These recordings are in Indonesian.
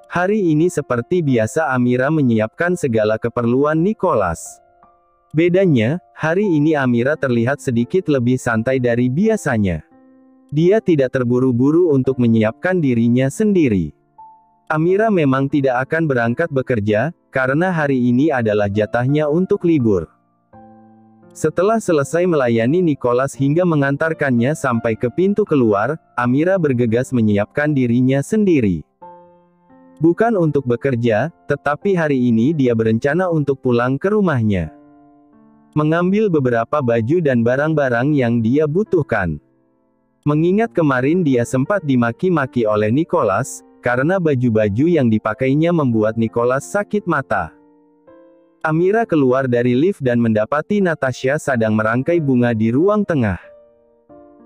Hari ini seperti biasa Amira menyiapkan segala keperluan Nicholas. Bedanya, hari ini Amira terlihat sedikit lebih santai dari biasanya. Dia tidak terburu-buru untuk menyiapkan dirinya sendiri. Amira memang tidak akan berangkat bekerja, karena hari ini adalah jatahnya untuk libur. Setelah selesai melayani Nicholas hingga mengantarkannya sampai ke pintu keluar, Amira bergegas menyiapkan dirinya sendiri. Bukan untuk bekerja, tetapi hari ini dia berencana untuk pulang ke rumahnya. Mengambil beberapa baju dan barang-barang yang dia butuhkan. Mengingat kemarin dia sempat dimaki-maki oleh Nicholas, karena baju-baju yang dipakainya membuat Nicholas sakit mata. Amira keluar dari lift dan mendapati Natasha sedang merangkai bunga di ruang tengah.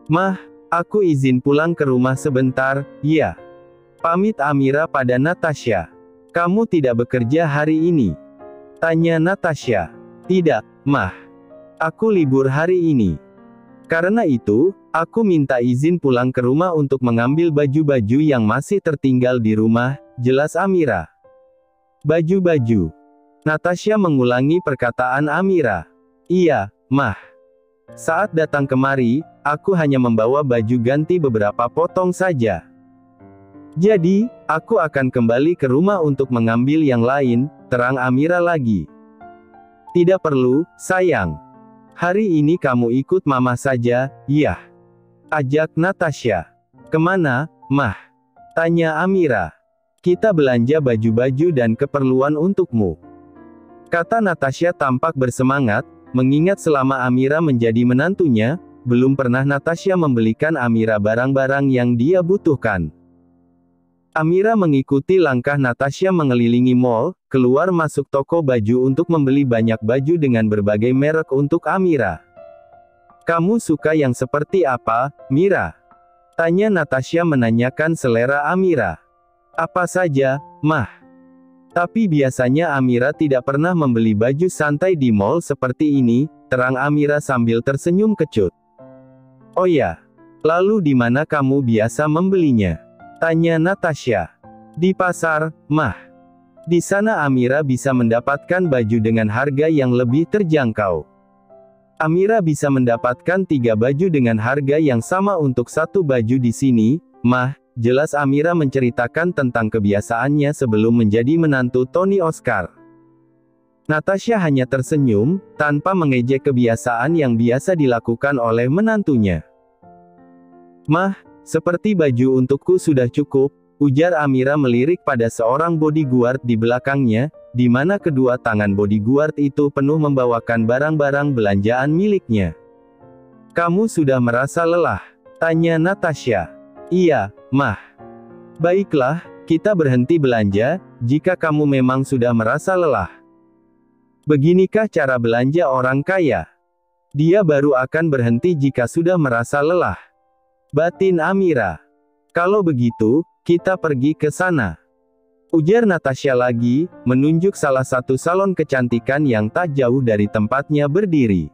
"Mah, aku izin pulang ke rumah sebentar, ya?" Pamit Amira pada Natasha. "Kamu tidak bekerja hari ini?" tanya Natasha. "Tidak, Mah. Aku libur hari ini. Karena itu, aku minta izin pulang ke rumah untuk mengambil baju-baju yang masih tertinggal di rumah," jelas Amira. "Baju-baju?" Natasha mengulangi perkataan Amira. "Iya, Mah. Saat datang kemari, aku hanya membawa baju ganti beberapa potong saja. Jadi, aku akan kembali ke rumah untuk mengambil yang lain," terang Amira lagi. "Tidak perlu, sayang. Hari ini kamu ikut Mama saja, ya?" ajak Natasha. "Kemana, Mah?" tanya Amira. "Kita belanja baju-baju dan keperluan untukmu," kata Natasha tampak bersemangat, mengingat selama Amira menjadi menantunya, belum pernah Natasha membelikan Amira barang-barang yang dia butuhkan. Amira mengikuti langkah Natasha mengelilingi mall, keluar masuk toko baju untuk membeli banyak baju dengan berbagai merek untuk Amira. "Kamu suka yang seperti apa, Mira?" tanya Natasha menanyakan selera Amira. "Apa saja, Mah. Tapi biasanya Amira tidak pernah membeli baju santai di mall seperti ini," terang Amira sambil tersenyum kecut. "Oh ya. Lalu di mana kamu biasa membelinya?" tanya Natasha. "Di pasar, Mah. Di sana Amira bisa mendapatkan baju dengan harga yang lebih terjangkau. Amira bisa mendapatkan 3 baju dengan harga yang sama untuk 1 baju di sini, Mah," jelas Amira menceritakan tentang kebiasaannya sebelum menjadi menantu Tony Oscar. Natasha hanya tersenyum, tanpa mengejek kebiasaan yang biasa dilakukan oleh menantunya. "Mah, seperti baju untukku sudah cukup," ujar Amira melirik pada seorang bodyguard di belakangnya, di mana kedua tangan bodyguard itu penuh membawakan barang-barang belanjaan miliknya. "Kamu sudah merasa lelah?" tanya Natasha. "Iya, Mah. Baiklah, kita berhenti belanja, jika kamu memang sudah merasa lelah. Beginikah cara belanja orang kaya? Dia baru akan berhenti jika sudah merasa lelah," batin Amira. "Kalau begitu, kita pergi ke sana," ujar Natasha lagi, menunjuk salah satu salon kecantikan yang tak jauh dari tempatnya berdiri.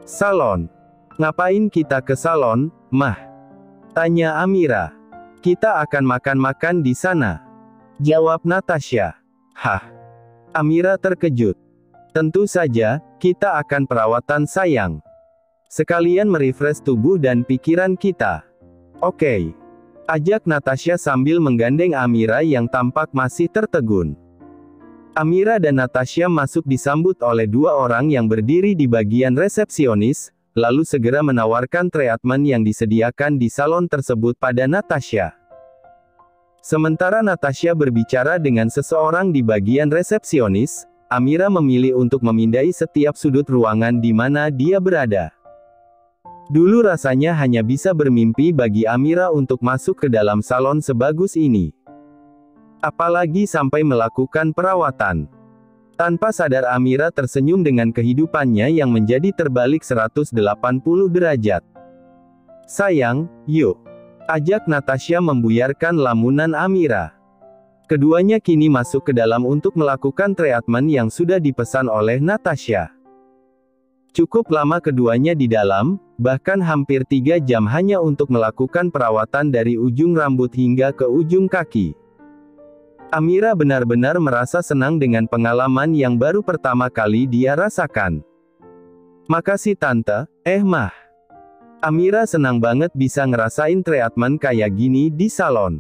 "Salon? Ngapain kita ke salon, Mah?" tanya Amira. "Kita akan makan-makan di sana," jawab Natasha. "Hah?" Amira terkejut. "Tentu saja, kita akan perawatan sayang. Sekalian merefresh tubuh dan pikiran kita." "Oke," ajak Natasha sambil menggandeng Amira yang tampak masih tertegun. Amira dan Natasha masuk disambut oleh 2 orang yang berdiri di bagian resepsionis, lalu segera menawarkan treatment yang disediakan di salon tersebut pada Natasha. Sementara Natasha berbicara dengan seseorang di bagian resepsionis, Amira memilih untuk memindai setiap sudut ruangan di mana dia berada. Dulu rasanya hanya bisa bermimpi bagi Amira untuk masuk ke dalam salon sebagus ini. Apalagi sampai melakukan perawatan. Tanpa sadar Amira tersenyum dengan kehidupannya yang menjadi terbalik 180 derajat. "Sayang, yuk," ajak Natasha membuyarkan lamunan Amira. Keduanya kini masuk ke dalam untuk melakukan treatment yang sudah dipesan oleh Natasha. Cukup lama keduanya di dalam, bahkan hampir 3 jam hanya untuk melakukan perawatan dari ujung rambut hingga ke ujung kaki. Amira benar-benar merasa senang dengan pengalaman yang baru pertama kali dia rasakan. Makasih tante, mah. Amira senang banget bisa ngerasain treatment kayak gini di salon.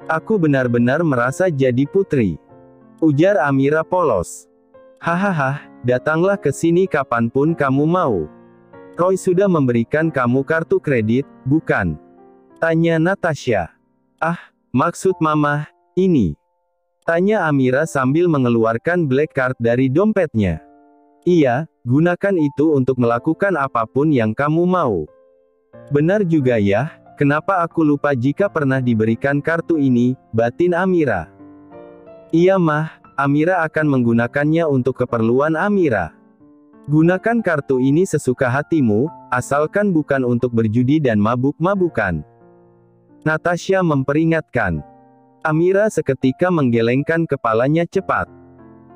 Aku benar-benar merasa jadi putri. Ujar Amira polos. Hahaha, datanglah ke sini kapanpun kamu mau. Roy sudah memberikan kamu kartu kredit, bukan? Tanya Natasha. Ah, maksud mama, ini. Tanya Amira sambil mengeluarkan black card dari dompetnya. Iya, gunakan itu untuk melakukan apapun yang kamu mau. Benar juga ya, kenapa aku lupa jika pernah diberikan kartu ini, batin Amira. Iya mah, Amira akan menggunakannya untuk keperluan Amira. Gunakan kartu ini sesuka hatimu, asalkan bukan untuk berjudi dan mabuk-mabukan. Natasha memperingatkan. Amira seketika menggelengkan kepalanya cepat.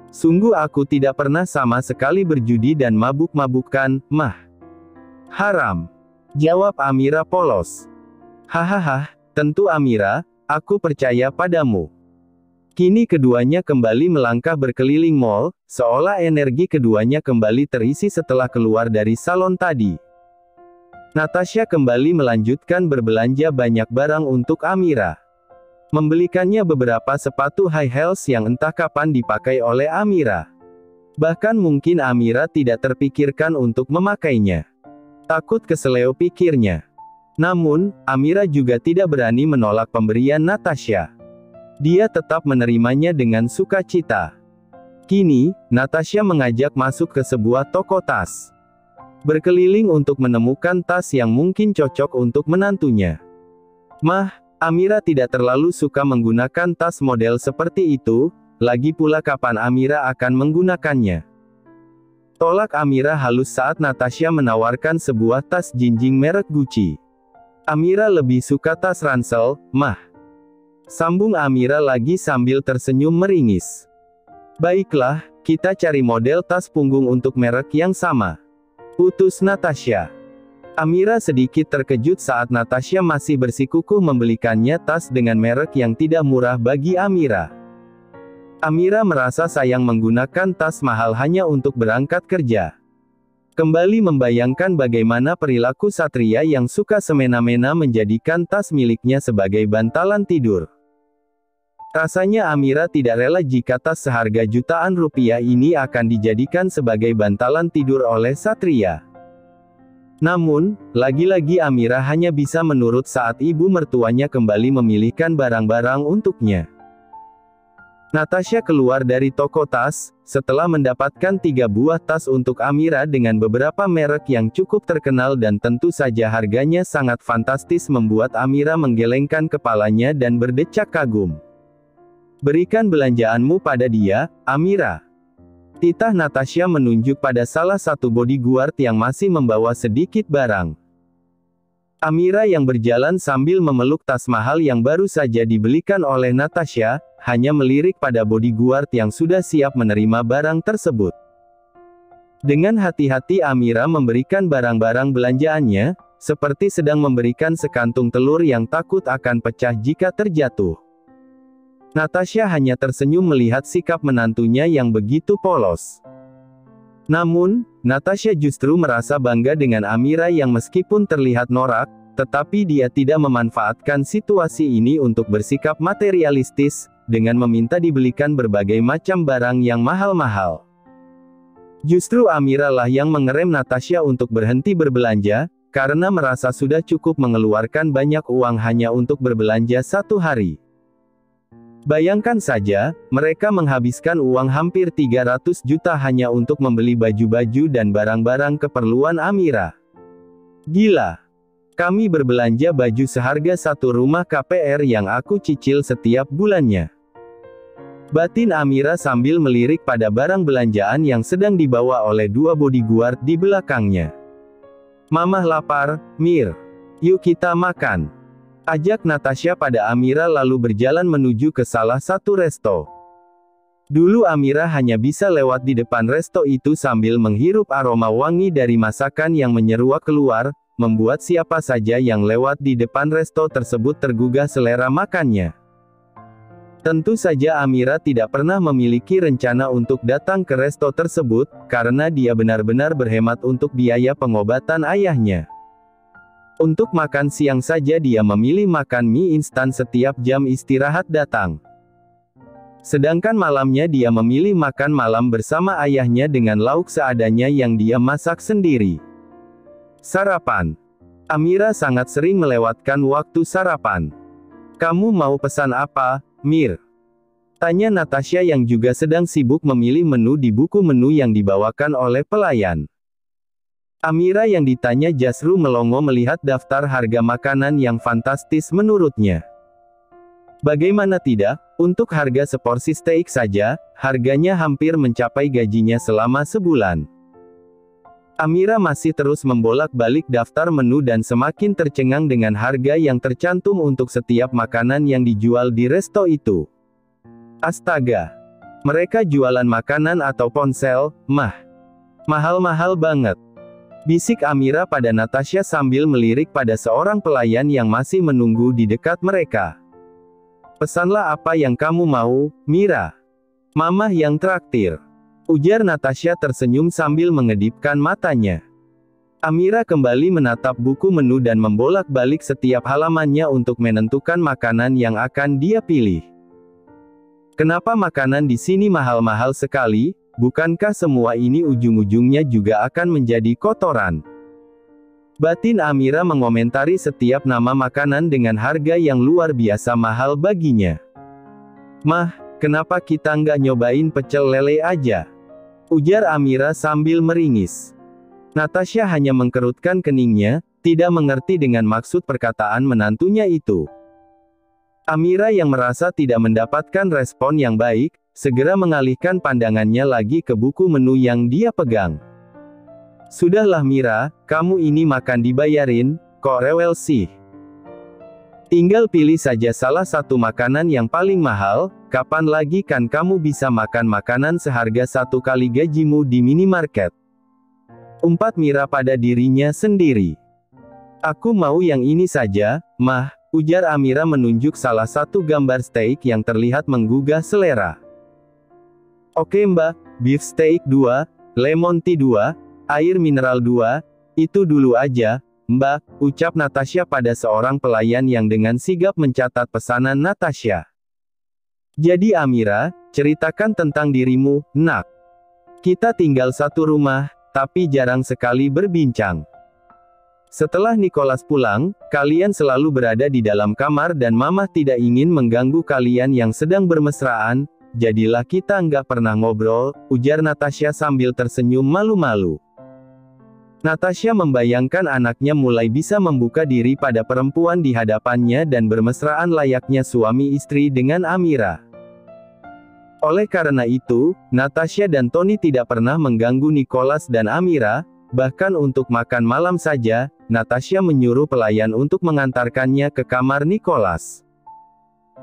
Sungguh aku tidak pernah sama sekali berjudi dan mabuk-mabukan, mah. Haram. Jawab Amira polos. Hahaha, tentu Amira, aku percaya padamu. Kini keduanya kembali melangkah berkeliling mall, seolah energi keduanya kembali terisi setelah keluar dari salon tadi. Natasha kembali melanjutkan berbelanja banyak barang untuk Amira. Membelikannya beberapa sepatu high heels yang entah kapan dipakai oleh Amira. Bahkan mungkin Amira tidak terpikirkan untuk memakainya. Takut keseleo pikirnya. Namun, Amira juga tidak berani menolak pemberian Natasha. Dia tetap menerimanya dengan sukacita. Kini, Natasha mengajak masuk ke sebuah toko tas. Berkeliling untuk menemukan tas yang mungkin cocok untuk menantunya. Mah, Amira tidak terlalu suka menggunakan tas model seperti itu, lagi pula kapan Amira akan menggunakannya. Tolak Amira halus saat Natasha menawarkan sebuah tas jinjing merek Gucci. Amira lebih suka tas ransel, mah. Sambung Amira lagi sambil tersenyum meringis. Baiklah, kita cari model tas punggung untuk merek yang sama. Utus Natasha. Amira sedikit terkejut saat Natasha masih bersikukuh membelikannya tas dengan merek yang tidak murah bagi Amira. Amira merasa sayang menggunakan tas mahal hanya untuk berangkat kerja. Kembali membayangkan bagaimana perilaku satria yang suka semena-mena menjadikan tas miliknya sebagai bantalan tidur. Rasanya Amira tidak rela jika tas seharga jutaan rupiah ini akan dijadikan sebagai bantalan tidur oleh satria. Namun, lagi-lagi Amira hanya bisa menurut saat ibu mertuanya kembali memilihkan barang-barang untuknya. Natasha keluar dari toko tas, setelah mendapatkan 3 buah tas untuk Amira dengan beberapa merek yang cukup terkenal dan tentu saja harganya sangat fantastis membuat Amira menggelengkan kepalanya dan berdecak kagum. Berikan belanjaanmu pada dia, Amira. Titah Natasha menunjuk pada salah satu bodyguard yang masih membawa sedikit barang. Amira yang berjalan sambil memeluk tas mahal yang baru saja dibelikan oleh Natasha, hanya melirik pada bodyguard yang sudah siap menerima barang tersebut. Dengan hati-hati Amira memberikan barang-barang belanjaannya, seperti sedang memberikan sekantung telur yang takut akan pecah jika terjatuh. Natasha hanya tersenyum melihat sikap menantunya yang begitu polos. Namun, Natasha justru merasa bangga dengan Amira yang meskipun terlihat norak, tetapi dia tidak memanfaatkan situasi ini untuk bersikap materialistis, dengan meminta dibelikan berbagai macam barang yang mahal-mahal. Justru Amira lah yang mengerem Natasha untuk berhenti berbelanja, karena merasa sudah cukup mengeluarkan banyak uang hanya untuk berbelanja satu hari. Bayangkan saja, mereka menghabiskan uang hampir 300 juta hanya untuk membeli baju-baju dan barang-barang keperluan Amira. Gila. Kami berbelanja baju seharga satu rumah KPR yang aku cicil setiap bulannya. Batin Amira sambil melirik pada barang belanjaan yang sedang dibawa oleh 2 bodyguard di belakangnya. Mamah lapar, Mir. Yuk kita makan. Ajak Natasha pada Amira lalu berjalan menuju ke salah satu resto. Dulu Amira hanya bisa lewat di depan resto itu sambil menghirup aroma wangi dari masakan yang menyeruak keluar, membuat siapa saja yang lewat di depan resto tersebut tergugah selera makannya. Tentu saja Amira tidak pernah memiliki rencana untuk datang ke resto tersebut, karena dia benar-benar berhemat untuk biaya pengobatan ayahnya. Untuk makan siang saja dia memilih makan mie instan setiap jam istirahat datang. Sedangkan malamnya dia memilih makan malam bersama ayahnya dengan lauk seadanya yang dia masak sendiri. Sarapan. Amira sangat sering melewatkan waktu sarapan. "Kamu mau pesan apa, Mir?" tanya Natasha yang juga sedang sibuk memilih menu di buku menu yang dibawakan oleh pelayan. Amira yang ditanya justru melongo melihat daftar harga makanan yang fantastis menurutnya. Bagaimana tidak, untuk harga seporsi steak saja, harganya hampir mencapai gajinya selama sebulan. Amira masih terus membolak-balik daftar menu dan semakin tercengang dengan harga yang tercantum untuk setiap makanan yang dijual di resto itu. Astaga! Mereka jualan makanan atau ponsel, mah? Mahal-mahal banget. Bisik Amira pada Natasha sambil melirik pada seorang pelayan yang masih menunggu di dekat mereka. "Pesanlah apa yang kamu mau, Mira. Mamah yang traktir," ujar Natasha tersenyum sambil mengedipkan matanya. Amira kembali menatap buku menu dan membolak-balik setiap halamannya untuk menentukan makanan yang akan dia pilih. Kenapa makanan di sini mahal-mahal sekali? Bukankah semua ini ujung-ujungnya juga akan menjadi kotoran? Batin Amira mengomentari setiap nama makanan dengan harga yang luar biasa mahal baginya. "Mah, kenapa kita nggak nyobain pecel lele aja?" ujar Amira sambil meringis. Natasha hanya mengkerutkan keningnya, tidak mengerti dengan maksud perkataan menantunya itu. Amira yang merasa tidak mendapatkan respon yang baik, segera mengalihkan pandangannya lagi ke buku menu yang dia pegang. "Sudahlah Mira, kamu ini makan dibayarin, kok rewel sih? Tinggal pilih saja salah satu makanan yang paling mahal, kapan lagi kan kamu bisa makan makanan seharga 1 kali gajimu di minimarket?" umpat Mira pada dirinya sendiri. "Aku mau yang ini saja, Mah," ujar Amira menunjuk salah satu gambar steak yang terlihat menggugah selera. "Oke Mbak, beef steak 2, lemon tea 2, air mineral 2, itu dulu aja, Mbak," ucap Natasha pada seorang pelayan yang dengan sigap mencatat pesanan Natasha. "Jadi Amira, ceritakan tentang dirimu, Nak. Kita tinggal satu rumah, tapi jarang sekali berbincang. Setelah Nicholas pulang, kalian selalu berada di dalam kamar dan Mama tidak ingin mengganggu kalian yang sedang bermesraan, jadilah kita nggak pernah ngobrol," ujar Natasha sambil tersenyum malu-malu. Natasha membayangkan anaknya mulai bisa membuka diri pada perempuan di hadapannya dan bermesraan layaknya suami istri dengan Amira. Oleh karena itu, Natasha dan Tony tidak pernah mengganggu Nicholas dan Amira. Bahkan untuk makan malam saja, Natasha menyuruh pelayan untuk mengantarkannya ke kamar Nicholas.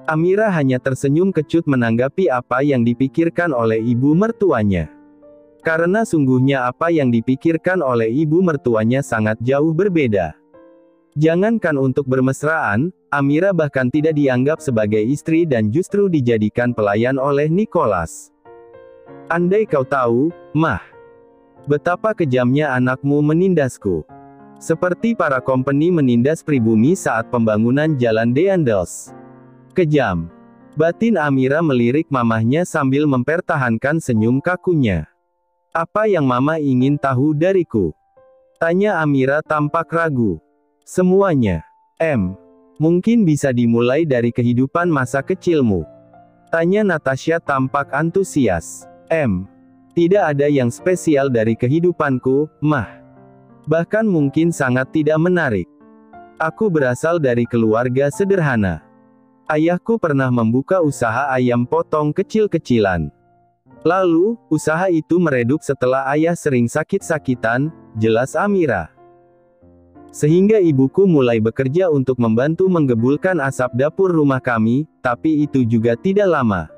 Amira hanya tersenyum kecut menanggapi apa yang dipikirkan oleh ibu mertuanya. Karena sungguhnya apa yang dipikirkan oleh ibu mertuanya sangat jauh berbeda. Jangankan untuk bermesraan, Amira bahkan tidak dianggap sebagai istri dan justru dijadikan pelayan oleh Nicholas. "Andai kau tahu, Mah, betapa kejamnya anakmu menindasku. Seperti para company menindas pribumi saat pembangunan jalan Deandels. Kejam." Batin Amira melirik mamahnya sambil mempertahankan senyum kakunya. "Apa yang Mama ingin tahu dariku?" tanya Amira tampak ragu. "Semuanya. Mungkin bisa dimulai dari kehidupan masa kecilmu?" tanya Natasha tampak antusias. Tidak ada yang spesial dari kehidupanku, Mah. Bahkan mungkin sangat tidak menarik. Aku berasal dari keluarga sederhana. Ayahku pernah membuka usaha ayam potong kecil-kecilan. Lalu, usaha itu meredup setelah ayah sering sakit-sakitan, jelas Amira. Sehingga ibuku mulai bekerja untuk membantu menggebulkan asap dapur rumah kami, tapi itu juga tidak lama.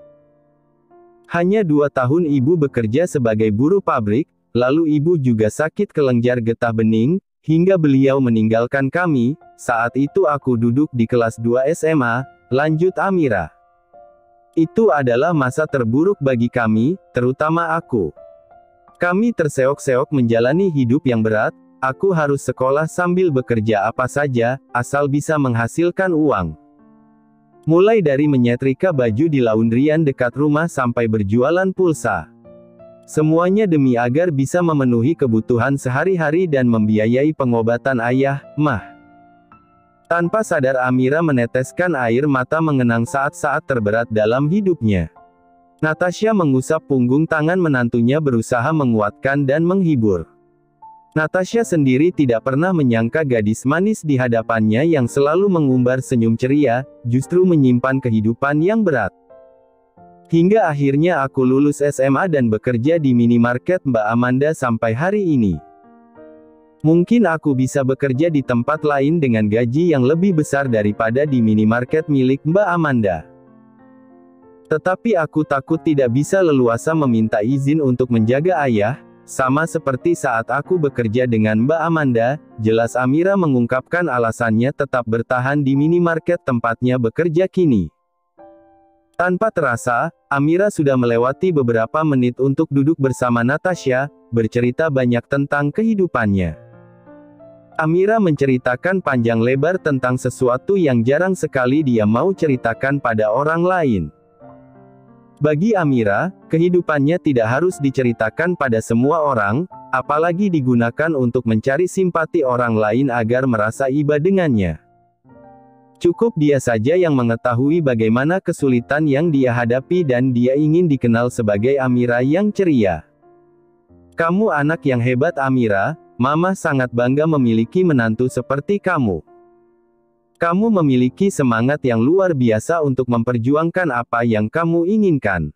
Hanya 2 tahun ibu bekerja sebagai buruh pabrik, lalu ibu juga sakit kelenjar getah bening, hingga beliau meninggalkan kami. Saat itu aku duduk di kelas 2 SMA, lanjut Amira. Itu adalah masa terburuk bagi kami, terutama aku. Kami terseok-seok menjalani hidup yang berat. Aku harus sekolah sambil bekerja apa saja, asal bisa menghasilkan uang. Mulai dari menyetrika baju di laundryan dekat rumah sampai berjualan pulsa. Semuanya demi agar bisa memenuhi kebutuhan sehari-hari dan membiayai pengobatan ayah, mah. Tanpa sadar Amira meneteskan air mata mengenang saat-saat terberat dalam hidupnya. Natasha mengusap punggung tangan menantunya berusaha menguatkan dan menghibur. Natasha sendiri tidak pernah menyangka gadis manis di hadapannya yang selalu mengumbar senyum ceria, justru menyimpan kehidupan yang berat. Hingga akhirnya aku lulus SMA dan bekerja di minimarket Mbak Amanda sampai hari ini. Mungkin aku bisa bekerja di tempat lain dengan gaji yang lebih besar daripada di minimarket milik Mbak Amanda. Tetapi aku takut tidak bisa leluasa meminta izin untuk menjaga ayah. Sama seperti saat aku bekerja dengan Mbak Amanda, jelas Amira mengungkapkan alasannya tetap bertahan di minimarket tempatnya bekerja kini. Tanpa terasa, Amira sudah melewati beberapa menit untuk duduk bersama Natasha, bercerita banyak tentang kehidupannya. Amira menceritakan panjang lebar tentang sesuatu yang jarang sekali dia mau ceritakan pada orang lain. Bagi Amira, kehidupannya tidak harus diceritakan pada semua orang, apalagi digunakan untuk mencari simpati orang lain agar merasa iba dengannya. Cukup dia saja yang mengetahui bagaimana kesulitan yang dia hadapi dan dia ingin dikenal sebagai Amira yang ceria. Kamu anak yang hebat Amira, Mama sangat bangga memiliki menantu seperti kamu. Kamu memiliki semangat yang luar biasa untuk memperjuangkan apa yang kamu inginkan.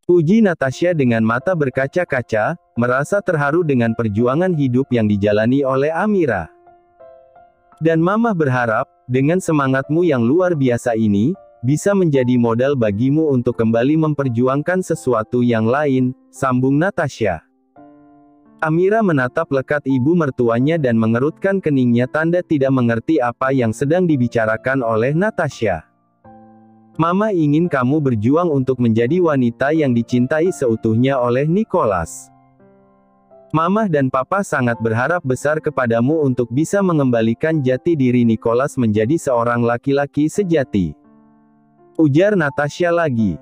Puji Natasha dengan mata berkaca-kaca, merasa terharu dengan perjuangan hidup yang dijalani oleh Amira. Dan Mama berharap, dengan semangatmu yang luar biasa ini, bisa menjadi modal bagimu untuk kembali memperjuangkan sesuatu yang lain, sambung Natasha. Amira menatap lekat ibu mertuanya dan mengerutkan keningnya tanda tidak mengerti apa yang sedang dibicarakan oleh Natasha. Mama ingin kamu berjuang untuk menjadi wanita yang dicintai seutuhnya oleh Nicholas. Mama dan Papa sangat berharap besar kepadamu untuk bisa mengembalikan jati diri Nicholas menjadi seorang laki-laki sejati. Ujar Natasha lagi.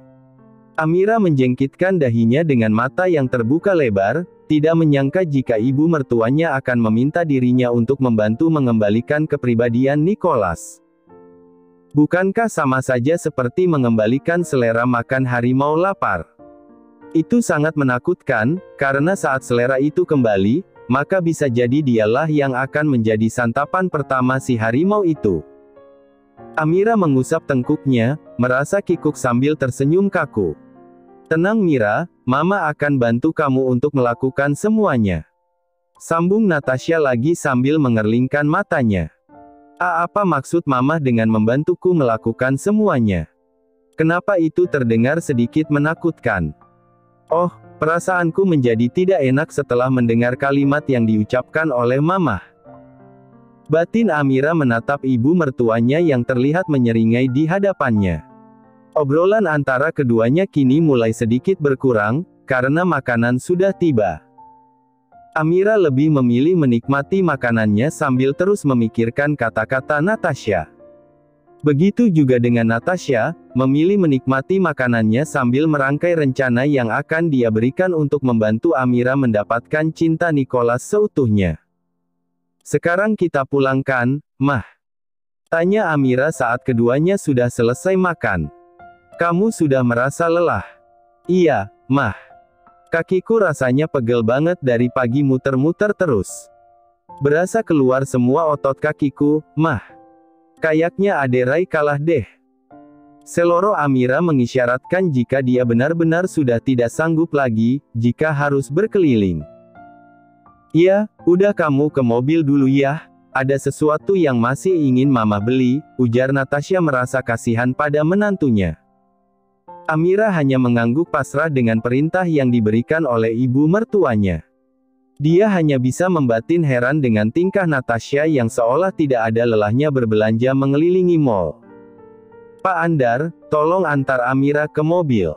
Amira menjengkitkan dahinya dengan mata yang terbuka lebar, tidak menyangka jika ibu mertuanya akan meminta dirinya untuk membantu mengembalikan kepribadian Nicholas. Bukankah sama saja seperti mengembalikan selera makan harimau lapar? Itu sangat menakutkan, karena saat selera itu kembali, maka bisa jadi dialah yang akan menjadi santapan pertama si harimau itu. Amira mengusap tengkuknya, merasa kikuk sambil tersenyum kaku. Tenang Mira, Mama akan bantu kamu untuk melakukan semuanya. Sambung Natasha lagi sambil mengerlingkan matanya. Apa maksud Mama dengan membantuku melakukan semuanya? Kenapa itu terdengar sedikit menakutkan? Oh, perasaanku menjadi tidak enak setelah mendengar kalimat yang diucapkan oleh Mama. Batin Amira menatap ibu mertuanya yang terlihat menyeringai di hadapannya. Obrolan antara keduanya kini mulai sedikit berkurang, karena makanan sudah tiba. Amira lebih memilih menikmati makanannya sambil terus memikirkan kata-kata Natasha. Begitu juga dengan Natasha, memilih menikmati makanannya sambil merangkai rencana yang akan dia berikan untuk membantu Amira mendapatkan cinta Nicholas seutuhnya. Sekarang kita pulangkan, Mah. Tanya Amira saat keduanya sudah selesai makan. Kamu sudah merasa lelah? Iya, Mah. Kakiku rasanya pegel banget dari pagi muter-muter terus. Berasa keluar semua otot kakiku, Mah. Kayaknya Aderai kalah deh. Seloro Amira mengisyaratkan jika dia benar-benar sudah tidak sanggup lagi, jika harus berkeliling. Iya, udah kamu ke mobil dulu ya. Ada sesuatu yang masih ingin Mama beli, ujar Natasha merasa kasihan pada menantunya. Amira hanya mengangguk pasrah dengan perintah yang diberikan oleh ibu mertuanya. Dia hanya bisa membatin heran dengan tingkah Natasha yang seolah tidak ada lelahnya berbelanja mengelilingi mall. Pak Andar, tolong antar Amira ke mobil.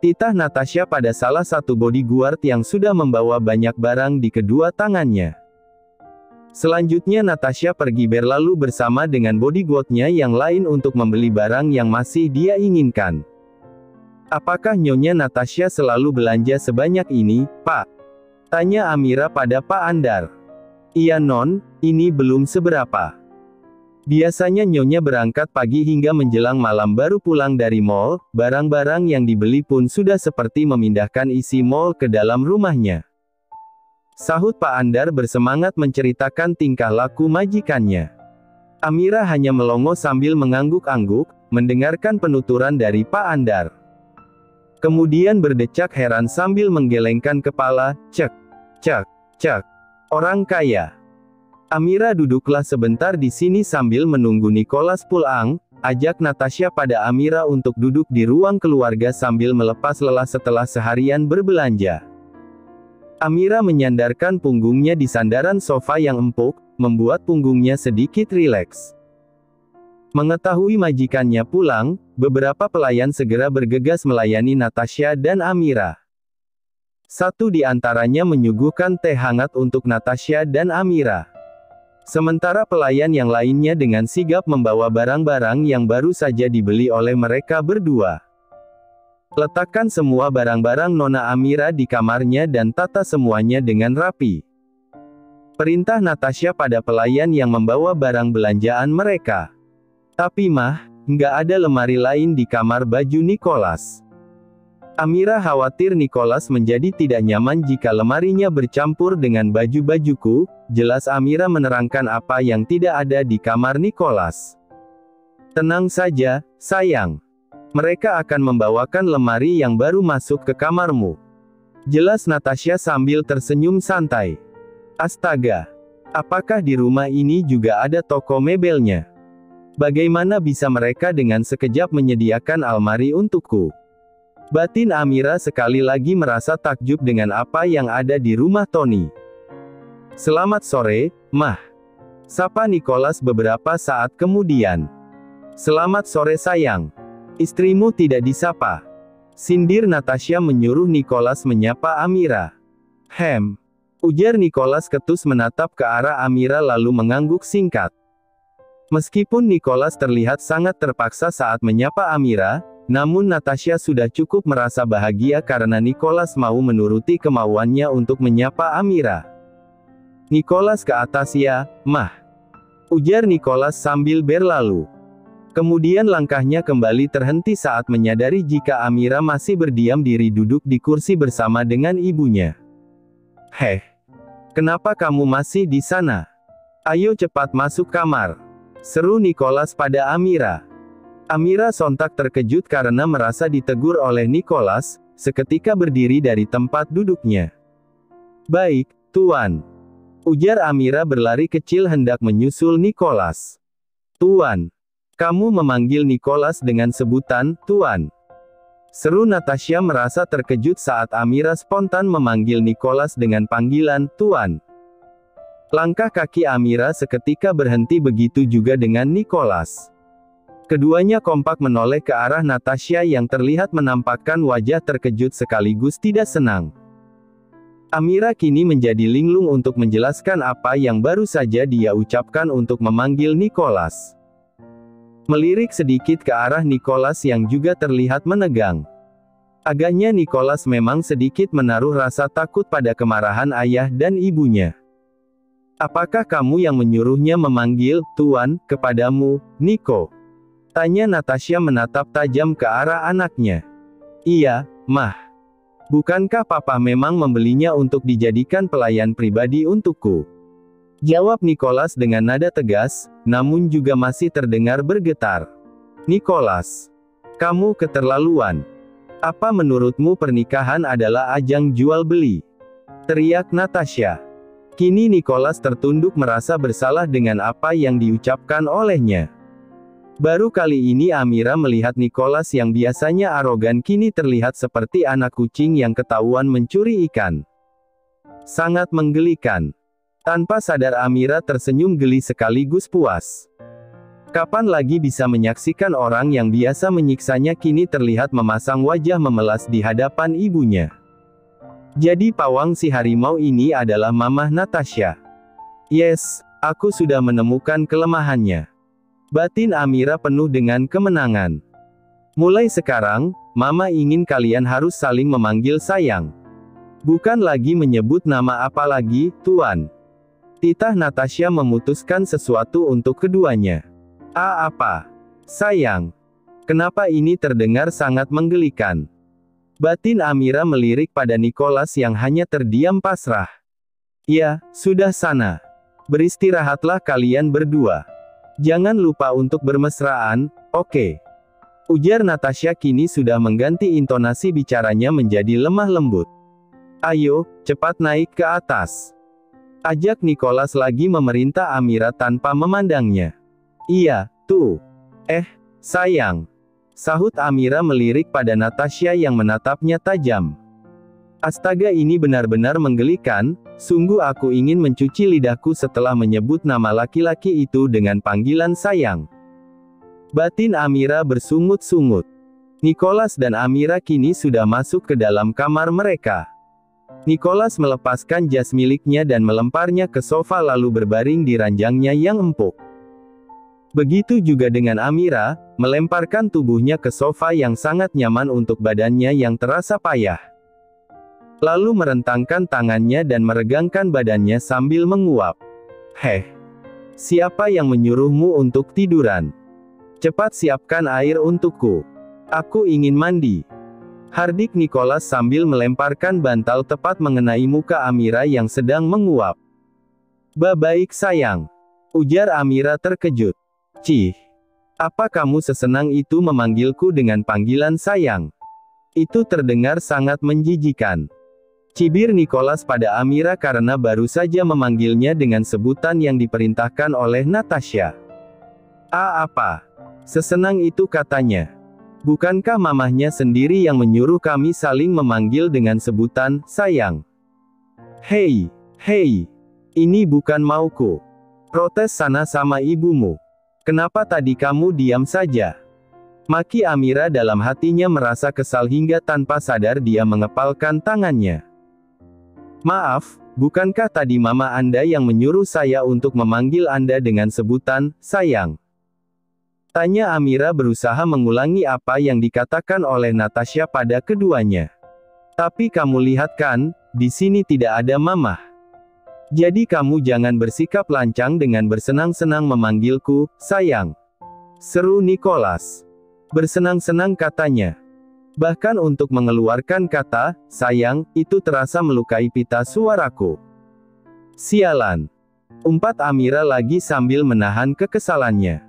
Titah Natasha pada salah satu bodyguard yang sudah membawa banyak barang di kedua tangannya. Selanjutnya Natasha pergi berlalu bersama dengan bodyguardnya yang lain untuk membeli barang yang masih dia inginkan. Apakah Nyonya Natasha selalu belanja sebanyak ini, Pak? Tanya Amira pada Pak Andar. Iya Non, ini belum seberapa. Biasanya Nyonya berangkat pagi hingga menjelang malam baru pulang dari mall, barang-barang yang dibeli pun sudah seperti memindahkan isi mall ke dalam rumahnya. Sahut Pak Andar bersemangat menceritakan tingkah laku majikannya. Amira hanya melongo sambil mengangguk-angguk, mendengarkan penuturan dari Pak Andar. Kemudian berdecak heran sambil menggelengkan kepala, cek, cek, cek. Orang kaya. Amira duduklah sebentar di sini sambil menunggu Nicholas pulang, ajak Natasha pada Amira untuk duduk di ruang keluarga sambil melepas lelah setelah seharian berbelanja. Amira menyandarkan punggungnya di sandaran sofa yang empuk, membuat punggungnya sedikit rileks. Mengetahui majikannya pulang, beberapa pelayan segera bergegas melayani Natasha dan Amira. Satu di antaranya menyuguhkan teh hangat untuk Natasha dan Amira. Sementara pelayan yang lainnya dengan sigap membawa barang-barang yang baru saja dibeli oleh mereka berdua. Letakkan semua barang-barang Nona Amira di kamarnya dan tata semuanya dengan rapi. Perintah Natasha pada pelayan yang membawa barang belanjaan mereka. Tapi mah, nggak ada lemari lain di kamar baju Nicholas. Amira khawatir Nicholas menjadi tidak nyaman jika lemarinya bercampur dengan baju-bajuku. Jelas Amira menerangkan apa yang tidak ada di kamar Nicholas. Tenang saja, sayang. Mereka akan membawakan lemari yang baru masuk ke kamarmu. Jelas Natasha sambil tersenyum santai. Astaga. Apakah di rumah ini juga ada toko mebelnya? Bagaimana bisa mereka dengan sekejap menyediakan almari untukku? Batin Amira sekali lagi merasa takjub dengan apa yang ada di rumah Tony. Selamat sore, Mah. Sapa Nicholas beberapa saat kemudian. Selamat sore sayang. Istrimu tidak disapa. Sindir Natasha menyuruh Nicholas menyapa Amira. Ujar Nicholas ketus menatap ke arah Amira lalu mengangguk singkat. Meskipun Nicholas terlihat sangat terpaksa saat menyapa Amira, namun Natasha sudah cukup merasa bahagia karena Nicholas mau menuruti kemauannya untuk menyapa Amira. Nicholas ke atas ya, Mah. Ujar Nicholas sambil berlalu. Kemudian langkahnya kembali terhenti saat menyadari jika Amira masih berdiam diri duduk di kursi bersama dengan ibunya. Kenapa kamu masih di sana? Ayo cepat masuk kamar. Seru Nicholas pada Amira. Amira sontak terkejut karena merasa ditegur oleh Nicholas, seketika berdiri dari tempat duduknya. Baik, Tuan. Ujar Amira berlari kecil hendak menyusul Nicholas. Tuan. Kamu memanggil Nicholas dengan sebutan, Tuan. Seru Natasha merasa terkejut saat Amira spontan memanggil Nicholas dengan panggilan, Tuan. Langkah kaki Amira seketika berhenti, begitu juga dengan Nicholas. Keduanya kompak menoleh ke arah Natasha yang terlihat menampakkan wajah terkejut sekaligus tidak senang. Amira kini menjadi linglung untuk menjelaskan apa yang baru saja dia ucapkan untuk memanggil Nicholas. Melirik sedikit ke arah Nicholas yang juga terlihat menegang. Agaknya Nicholas memang sedikit menaruh rasa takut pada kemarahan ayah dan ibunya. Apakah kamu yang menyuruhnya memanggil, Tuan, kepadamu, Nico? Tanya Natasha menatap tajam ke arah anaknya. Iya, Mah. Bukankah Papa memang membelinya untuk dijadikan pelayan pribadi untukku? Jawab Nicholas dengan nada tegas, namun juga masih terdengar bergetar. Nicholas, kamu keterlaluan. Apa menurutmu pernikahan adalah ajang jual beli? Teriak Natasha. Kini Nicholas tertunduk merasa bersalah dengan apa yang diucapkan olehnya. Baru kali ini Amira melihat Nicholas yang biasanya arogan kini terlihat seperti anak kucing yang ketahuan mencuri ikan. Sangat menggelikan. Tanpa sadar Amira tersenyum geli sekaligus puas. Kapan lagi bisa menyaksikan orang yang biasa menyiksanya kini terlihat memasang wajah memelas di hadapan ibunya. Jadi pawang si harimau ini adalah Mamah Natasha. Yes, aku sudah menemukan kelemahannya. Batin Amira penuh dengan kemenangan. Mulai sekarang, Mama ingin kalian harus saling memanggil sayang. Bukan lagi menyebut nama apalagi, Tuan. Titah Natasha memutuskan sesuatu untuk keduanya. Apa? Sayang. Kenapa ini terdengar sangat menggelikan? Batin Amira melirik pada Nicholas yang hanya terdiam pasrah. Ya, sudah sana. Beristirahatlah kalian berdua. Jangan lupa untuk bermesraan, oke? Ujar Natasha kini sudah mengganti intonasi bicaranya menjadi lemah lembut. Ayo, cepat naik ke atas. Ajak Nicholas lagi memerintah Amira tanpa memandangnya. Iya, tuh. Sayang. Sahut Amira melirik pada Natasha yang menatapnya tajam. Astaga, ini benar-benar menggelikan, sungguh aku ingin mencuci lidahku setelah menyebut nama laki-laki itu dengan panggilan sayang. Batin Amira bersungut-sungut. Nicholas dan Amira kini sudah masuk ke dalam kamar mereka. Nicholas melepaskan jas miliknya dan melemparnya ke sofa lalu berbaring di ranjangnya yang empuk. Begitu juga dengan Amira, melemparkan tubuhnya ke sofa yang sangat nyaman untuk badannya yang terasa payah. Lalu merentangkan tangannya dan meregangkan badannya sambil menguap. Siapa yang menyuruhmu untuk tiduran? Cepat siapkan air untukku. Aku ingin mandi. Hardik Nicholas sambil melemparkan bantal tepat mengenai muka Amira yang sedang menguap. Baik sayang. Ujar Amira terkejut. Cih. Apa kamu sesenang itu memanggilku dengan panggilan sayang? Itu terdengar sangat menjijikan. Cibir Nicholas pada Amira karena baru saja memanggilnya dengan sebutan yang diperintahkan oleh Natasha. Apa? Sesenang itu katanya. Bukankah mamahnya sendiri yang menyuruh kami saling memanggil dengan sebutan sayang? Hei, ini bukan mauku. Protes sana sama ibumu. Kenapa tadi kamu diam saja? Maki Amira dalam hatinya merasa kesal hingga tanpa sadar dia mengepalkan tangannya. Maaf, bukankah tadi mama Anda yang menyuruh saya untuk memanggil Anda dengan sebutan sayang? Tanya Amira berusaha mengulangi apa yang dikatakan oleh Natasha pada keduanya. Tapi kamu lihat kan, di sini tidak ada mamah. Jadi kamu jangan bersikap lancang dengan bersenang-senang memanggilku, sayang. Seru Nicholas. Bersenang-senang katanya. Bahkan untuk mengeluarkan kata, sayang, itu terasa melukai pita suaraku. Sialan. Umpat Amira lagi sambil menahan kekesalannya.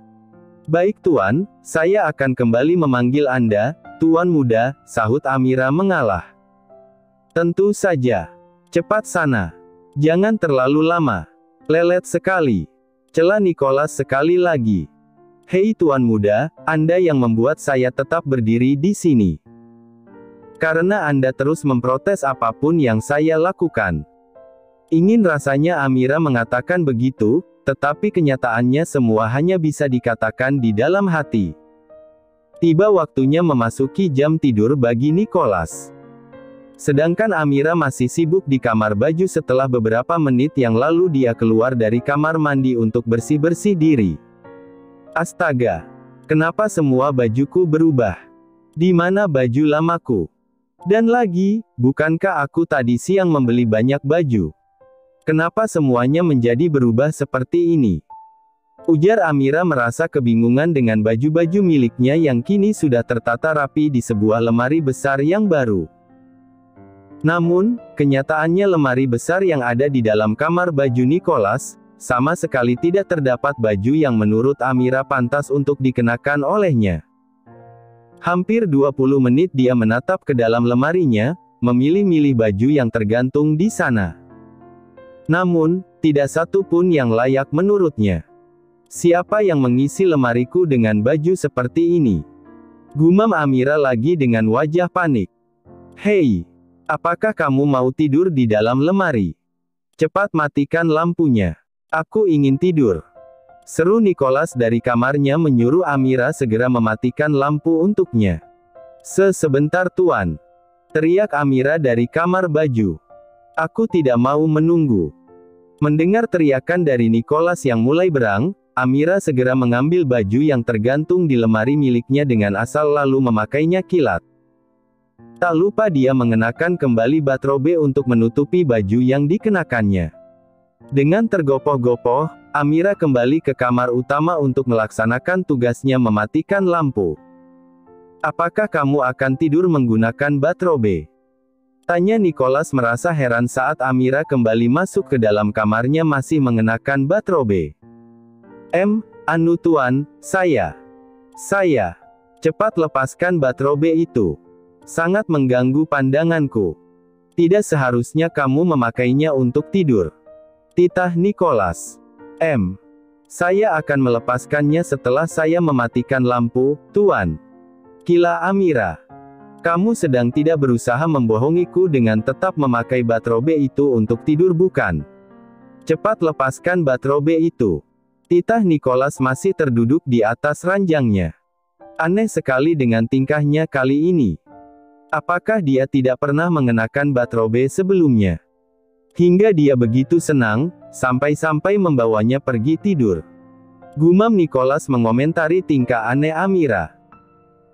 Baik Tuan, saya akan kembali memanggil Anda, Tuan Muda, sahut Amira mengalah. Tentu saja. Cepat sana. Jangan terlalu lama. Lelet sekali. Cela Nicholas sekali lagi. Hei Tuan Muda, Anda yang membuat saya tetap berdiri di sini. Karena Anda terus memprotes apapun yang saya lakukan. Ingin rasanya Amira mengatakan begitu, tetapi kenyataannya semua hanya bisa dikatakan di dalam hati. Tiba waktunya memasuki jam tidur bagi Nicholas. Sedangkan Amira masih sibuk di kamar baju setelah beberapa menit yang lalu dia keluar dari kamar mandi untuk bersih-bersih diri. Astaga! Kenapa semua bajuku berubah? Di mana baju lamaku? Dan lagi, bukankah aku tadi siang membeli banyak baju? Kenapa semuanya menjadi berubah seperti ini? Ujar Amira merasa kebingungan dengan baju-baju miliknya yang kini sudah tertata rapi di sebuah lemari besar yang baru. Namun, kenyataannya lemari besar yang ada di dalam kamar baju Nicholas, sama sekali tidak terdapat baju yang menurut Amira pantas untuk dikenakan olehnya. Hampir 20 menit dia menatap ke dalam lemarinya, memilih-milih baju yang tergantung di sana. Namun, tidak satu pun yang layak menurutnya. Siapa yang mengisi lemariku dengan baju seperti ini? Gumam Amira lagi dengan wajah panik. Hei, apakah kamu mau tidur di dalam lemari? Cepat matikan lampunya. Aku ingin tidur. Seru Nicholas dari kamarnya menyuruh Amira segera mematikan lampu untuknya. Sebentar tuan. Teriak Amira dari kamar baju. Aku tidak mau menunggu. Mendengar teriakan dari Nicholas yang mulai berang, Amira segera mengambil baju yang tergantung di lemari miliknya dengan asal lalu memakainya kilat. Tak lupa dia mengenakan kembali bathrobe untuk menutupi baju yang dikenakannya. Dengan tergopoh-gopoh, Amira kembali ke kamar utama untuk melaksanakan tugasnya mematikan lampu. Apakah kamu akan tidur menggunakan bathrobe? Tanya Nicholas merasa heran saat Amira kembali masuk ke dalam kamarnya masih mengenakan bathrobe. Anu tuan, saya. Cepat lepaskan bathrobe itu. Sangat mengganggu pandanganku. Tidak seharusnya kamu memakainya untuk tidur. Titah Nicholas. Saya akan melepaskannya setelah saya mematikan lampu, tuan. Kila Amira. Kamu sedang tidak berusaha membohongiku dengan tetap memakai bathrobe itu untuk tidur bukan? Cepat lepaskan bathrobe itu. Titah Nicholas masih terduduk di atas ranjangnya. Aneh sekali dengan tingkahnya kali ini. Apakah dia tidak pernah mengenakan bathrobe sebelumnya? Hingga dia begitu senang, sampai-sampai membawanya pergi tidur. Gumam Nicholas mengomentari tingkah aneh Amira.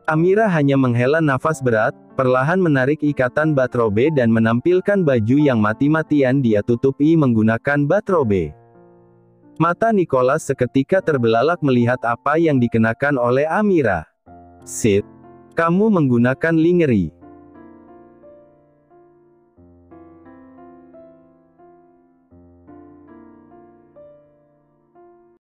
Amira hanya menghela nafas berat, perlahan menarik ikatan bathrobe dan menampilkan baju yang mati-matian dia tutupi menggunakan bathrobe. Mata Nicholas seketika terbelalak melihat apa yang dikenakan oleh Amira. Sid, kamu menggunakan lingerie.